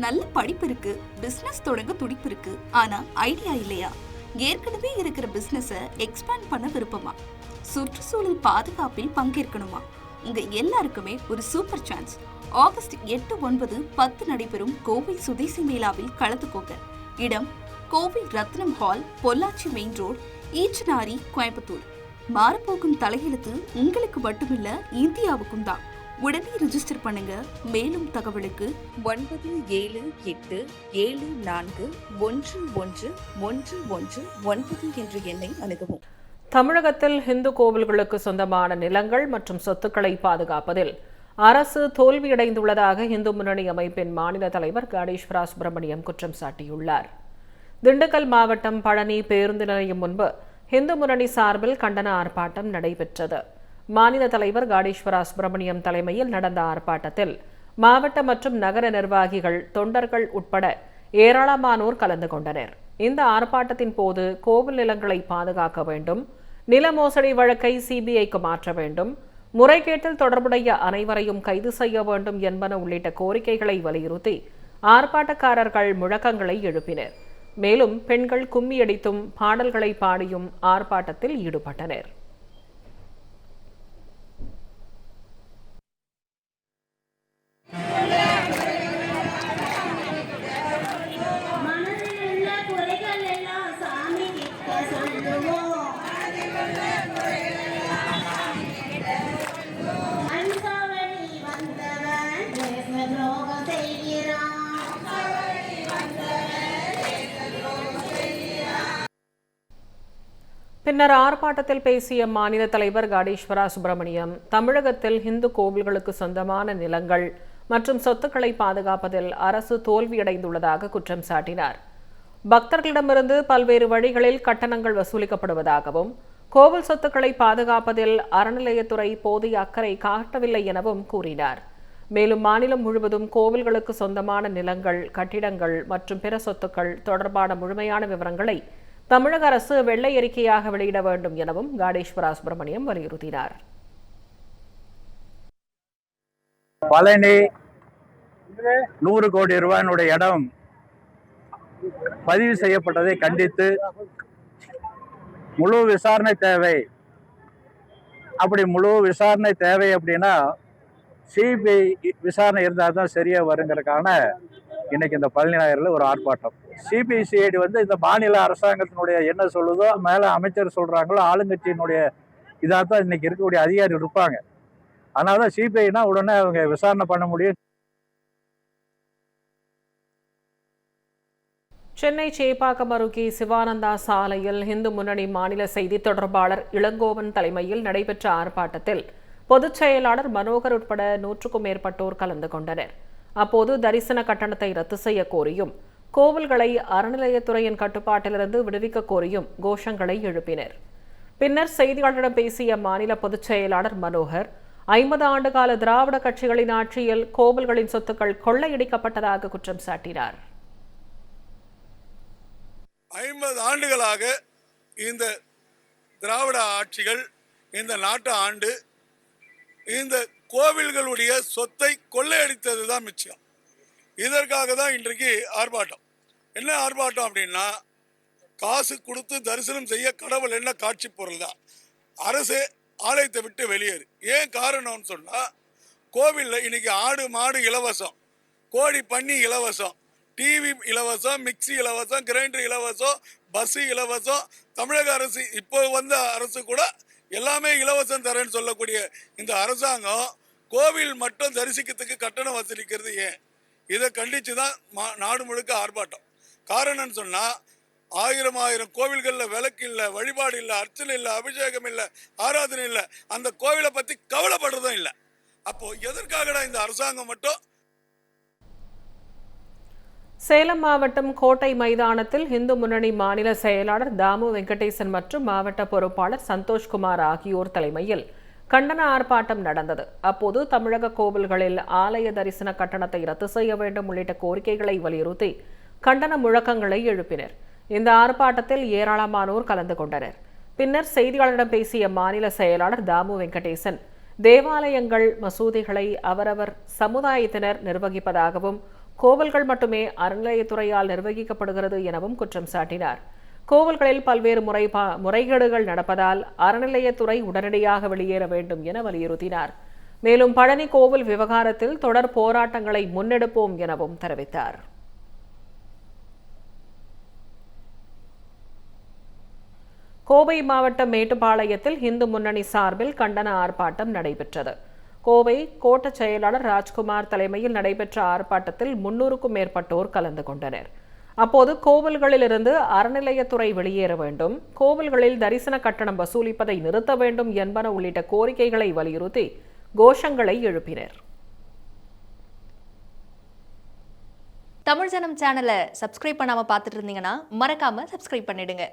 நல்ல படிப்பு இருக்கு, பிசினஸ் தொடங்க துடிப்பு இருக்கு, ஆனா ஐடியா இல்லையா? ஏற்கனவே இருக்கிற பிசினஸ எக்ஸ்பேண்ட் பண்ண விருப்பமா? சுற்றுச்சூழல் பாதுகாப்பில் பங்கேற்கணுமா? உங்க எல்லாருக்குமே ஒரு சூப்பர் சான்ஸ். ஆகஸ்ட் 8, 9, 10 நடைபெறும் கோவை சுதேசி மேளாவில் கலந்துக்கோங்க. இடம் Kovai Rathnam hall, Pollachi main road, Eachanari, Coimbatore. மாறப்போகும் தலையெழுத்து உங்களுக்கு மட்டுமில்ல, இந்தியாவுக்கும் தான். உடனே ரிஜிஸ்டர் பண்ணுங்க. மேலும் தகவலுக்கு 9774141111 என்ற எண்ணை அணுகவும். தமிழகத்தில் இந்து கோவில்களுக்கு சொந்தமான நிலங்கள் மற்றும் சொத்துக்களை பாதுகாப்பதில் அரசு தோல்வியடைந்துள்ளதாக இந்து முன்னணி அமைப்பின் மாநில தலைவர் காடேஸ்வரா சுப்பிரமணியம் குற்றம் சாட்டியுள்ளார். திண்டுக்கல் மாவட்டம் பழனி பேருந்து நிலையம் முன்பு இந்து முன்னணி சார்பில் கண்டன ஆர்ப்பாட்டம் நடைபெற்றது. மாநில தலைவர் காடேஸ்வரா சுப்பிரமணியம் தலைமையில் நடந்த ஆர்ப்பாட்டத்தில் மாவட்ட மற்றும் நகர நிர்வாகிகள், தொண்டர்கள் உட்பட ஏராளமானோர் கலந்து கொண்டனர். இந்த ஆர்ப்பாட்டத்தின் போது கோவில் நிலங்களை பாதுகாக்க வேண்டும், நில மோசடி வழக்கை சிபிஐக்கு மாற்ற வேண்டும், முறைகேட்டில் தொடர்புடைய அனைவரையும் கைது செய்ய வேண்டும் என்பன உள்ளிட்ட கோரிக்கைகளை வலியுறுத்தி ஆர்ப்பாட்டக்காரர்கள் முழக்கங்களை எழுப்பினர். மேலும் பெண்கள் கும்மியடித்தும் பாடல்களை பாடியும் ஆர்ப்பாட்டத்தில் ஈடுபட்டனர். பின்னர் ஆர்ப்பாட்டத்தில் பேசிய மாநில தலைவர் காடேஸ்வரா சுப்பிரமணியம், தமிழகத்தில் இந்து கோவில்களுக்கு சொந்தமான நிலங்கள் மற்றும் சொத்துக்களை பாதுகாப்பதில் அரசு தோல்வியடைந்துள்ளதாக குற்றம் சாட்டினார். பக்தர்களிடமிருந்து பல்வேறு வழிகளில் கட்டணங்கள் வசூலிக்கப்படுவதாகவும், கோவில் சொத்துக்களை பாதுகாப்பதில் அறநிலையத்துறை போதிய அக்கறை காட்டவில்லை எனவும் கூறினார். மேலும் மாநிலம் முழுவதும் கோவில்களுக்கு சொந்தமான நிலங்கள், கட்டிடங்கள் மற்றும் பிற சொத்துக்கள் தொடர்பான முழுமையான விவரங்களை தமிழக அரசு வெள்ளை அறிக்கையாக வெளியிட வேண்டும் எனவும் காடேஸ்வரா சுப்பிரமணியம் வலியுறுத்தினார். பழனி 100 கோடி ரூபாயினுடைய இடம் பதிவு செய்யப்பட்டதை கண்டித்து முழு விசாரணை தேவை. அப்படி முழு விசாரணை தேவை அப்படின்னா சிபிஐ விசாரணை இருந்தால் தான் சரியா வருங்கிறதுக்கான இன்னைக்கு இந்த பழனி நகரில் ஒரு ஆர்ப்பாட்டம். சிபிசிஐடி இந்த மாநில அரசாங்கத்தினுடைய என்ன சொல்லுதோ மேல அமைச்சர் சொல்றாங்களோ ஆளுங்கட்சியினுடைய இதாக தான் இன்னைக்கு இருக்கக்கூடிய அதிகாரிகள் இருப்பாங்க. அதனால சிபிஐனா உடனே அவங்க விசாரணை பண்ண முடியும். சென்னை சேப்பாக்கம் அருகே சிவானந்தா சாலையில் இந்து முன்னணி மாநில செய்தி தொடர்பாளர் இளங்கோவன் தலைமையில் நடைபெற்ற ஆர்ப்பாட்டத்தில் பொதுச் செயலாளர் மனோகர் உட்பட 100க்கும் மேற்பட்டோர் கலந்து கொண்டனர். அப்போது தரிசன கட்டணத்தை ரத்து செய்ய கோரியும், கோவில்களை அறநிலையத்துறையின் கட்டுப்பாட்டிலிருந்து விடுவிக்க கோரியும் கோஷங்களை எழுப்பினர். பின்னர் செய்தியாளரிடம் பேசிய மாநில பொதுச் செயலாளர் மனோகர், 50 ஆண்டுகால திராவிட கட்சிகளின் ஆட்சியில் கோவில்களின் சொத்துக்கள் கொள்ளையடிக்கப்பட்டதாக குற்றம் சாட்டினார். 50 ஆண்டுகளாக இந்த திராவிட ஆட்சிகள் இந்த நாட்டை ஆண்டு இந்த கோவில்களுடைய சொத்தை கொள்ளையடித்தது தான் மிச்சம். இதற்காக தான் இன்றைக்கு ஆர்ப்பாட்டம். என்ன ஆர்ப்பாட்டம் அப்படின்னா, காசு கொடுத்து தரிசனம் செய்ய கடவுள் என்ன காட்சி பொருள் தான். அரசு ஆலயத்தை விட்டு வெளியேறு. ஏன் காரணம்னு சொன்னால், கோவிலில் இன்னைக்கு ஆடு மாடு இலவசம், கோழி பன்னி இலவசம், டிவி இலவசம், மிக்சி இலவசம், கிரைண்டர் இலவசம், பஸ் இலவசம். தமிழக அரசு இப்போ வந்த அரசு கூட எல்லாமே இலவசம் தரேன்னு சொல்லக்கூடிய இந்த அரசாங்கம் கோவில் மட்டும் தரிசிக்கிறதுக்கு கட்டணம் வசூலிக்கிறது ஏன்? இதை கண்டித்து தான் நாடு முழுக்க ஆர்ப்பாட்டம். காரணம்னு சொன்னால், 1000 கோவில்களில் விளக்கு இல்லை, வழிபாடு இல்லை, அர்ச்சனை இல்லை, அபிஷேகம் இல்லை, ஆராதனை இல்லை, அந்த கோவிலை பற்றி கவலைப்படுறதும் இல்லை. அப்போ எதற்காகடா இந்த அரசாங்கம் மட்டும்? சேலம் மாவட்டம் கோட்டை மைதானத்தில் இந்து முன்னணி மாநில செயலாளர் தாமு வெங்கடேசன் மற்றும் மாவட்ட பொறுப்பாளர் சந்தோஷ்குமார் ஆகியோர் தலைமையில் கண்டன ஆர்ப்பாட்டம் நடந்தது. அப்போது தமிழக கோவில்களில் ஆலய தரிசன கட்டணத்தை ரத்து செய்ய வேண்டும் உள்ளிட்ட கோரிக்கைகளை வலியுறுத்தி கண்டன முழக்கங்களை எழுப்பினர். இந்த ஆர்ப்பாட்டத்தில் ஏராளமானோர் கலந்து கொண்டனர். பின்னர் செய்தியாளரிடம் பேசிய மாநில செயலாளர் தாமு வெங்கடேசன், தேவாலயங்கள், மசூதிகளை அவரவர் சமுதாயத்தினர் நிர்வகிப்பதாகவும், கோவில்கள் மட்டுமே அறநிலையத்துறையால் நிர்வகிக்கப்படுகிறது எனவும் குற்றம் சாட்டினார். கோவில்களில் பல்வேறு முறைகேடுகள் நடப்பதால் அறநிலையத்துறை உடனடியாக வெளியேற வேண்டும் என வலியுறுத்தினார். மேலும் பழனி கோவில் விவகாரத்தில் தொடர் போராட்டங்களை முன்னெடுப்போம் எனவும் தெரிவித்தார். கோவை மாவட்டம் மேட்டுப்பாளையத்தில் இந்து முன்னணி சார்பில் கண்டன ஆர்ப்பாட்டம் நடைபெற்றது. கோவை கோட்ட செயலாளர் ராஜ்குமார் தலைமையில் நடைபெற்ற ஆர்ப்பாட்டத்தில் 300க்கும் மேற்பட்டோர் கலந்து கொண்டனர். அப்போது கோவில்களிலிருந்து அறநிலையத்துறை வெளியேற வேண்டும், கோவில்களில் தரிசன கட்டணம் வசூலிப்பதை நிறுத்த வேண்டும் என்பன உள்ளிட்ட கோரிக்கைகளை வலியுறுத்தி கோஷங்களை எழுப்பினர். தமிழ் ஜனம் சேனலை சப்ஸ்கிரைப் பண்ணாம பார்த்துட்டு இருந்தீங்கன்னா மறக்காம சப்ஸ்கிரைப் பண்ணிடுங்க.